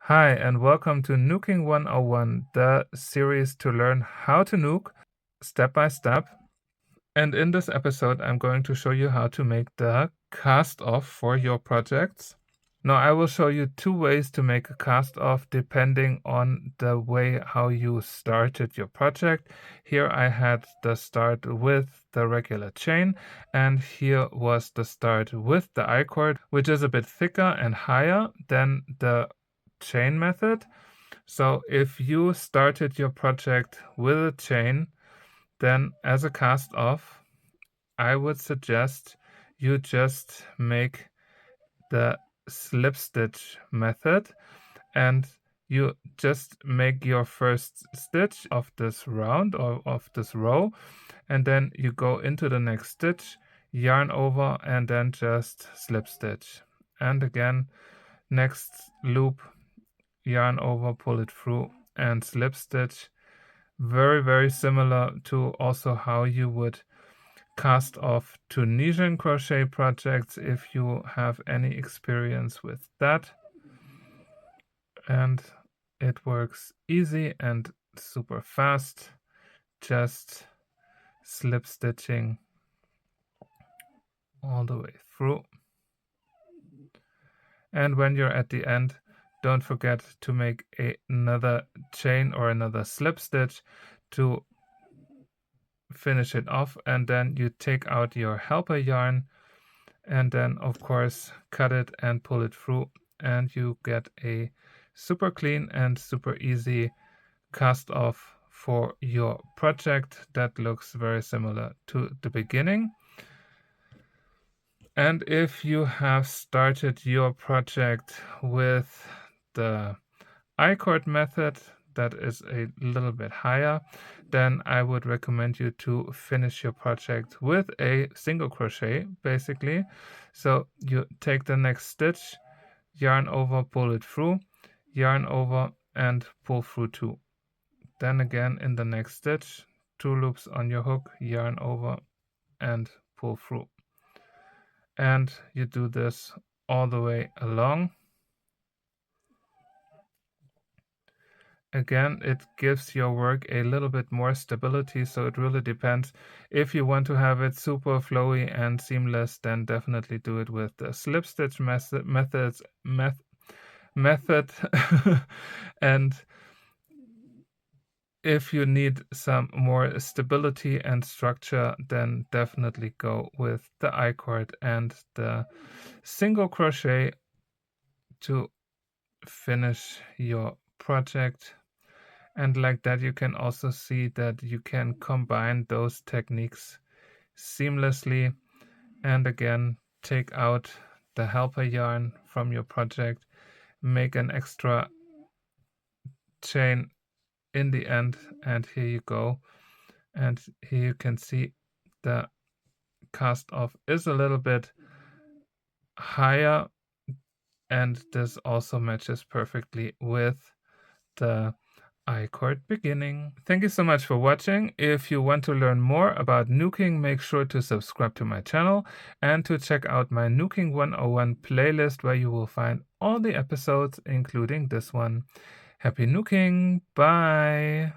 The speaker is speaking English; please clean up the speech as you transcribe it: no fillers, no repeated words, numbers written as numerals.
Hi, and welcome to Knooking 101, the series to learn how to nook step by step. And in this episode, I'm going to show you how to make the cast off for your projects. Now, I will show you two ways to make a cast off depending on the way how you started your project. Here I had the start with the regular chain, and here was the start with the I-cord, which is a bit thicker and higher than the chain method. So if you started your project with a chain, then as a cast off, I would suggest you just make the slip stitch method, and you just make your first stitch of this round or of this row, and then you go into the next stitch, yarn over, and then just slip stitch. And again, next loop, yarn over, pull it through, and slip stitch. Very similar to also how you would cast off Tunisian crochet projects if you have any experience with that. And it works easy and super fast, just slip stitching all the way through. And when you're at the end, don't forget to make another chain or another slip stitch to finish it off, and then you take out your helper yarn and then of course cut it and pull it through, and you get a super clean and super easy cast off for your project that looks very similar to the beginning. And if you have started your project with the I-cord method, that is a little bit higher, then I would recommend you to finish your project with a single crochet, basically. So you take the next stitch, yarn over, pull it through, yarn over, and pull through two. Then again in the next stitch, two loops on your hook, yarn over, and pull through. And you do this all the way along. Again, it gives your work a little bit more stability, so it really depends. If you want to have it super flowy and seamless, then definitely do it with the slip stitch method. And if you need some more stability and structure, then definitely go with the I-cord and the single crochet to finish your project. And like that, you can also see that you can combine those techniques seamlessly. And again, take out the helper yarn from your project, make an extra chain in the end, and here you go. And here you can see the cast off is a little bit higher, and this also matches perfectly with the I-cord beginning. Thank you so much for watching. If you want to learn more about nooking, make sure to subscribe to my channel and to check out my Knooking 101 playlist, where you will find all the episodes, including this one. Happy nooking! Bye!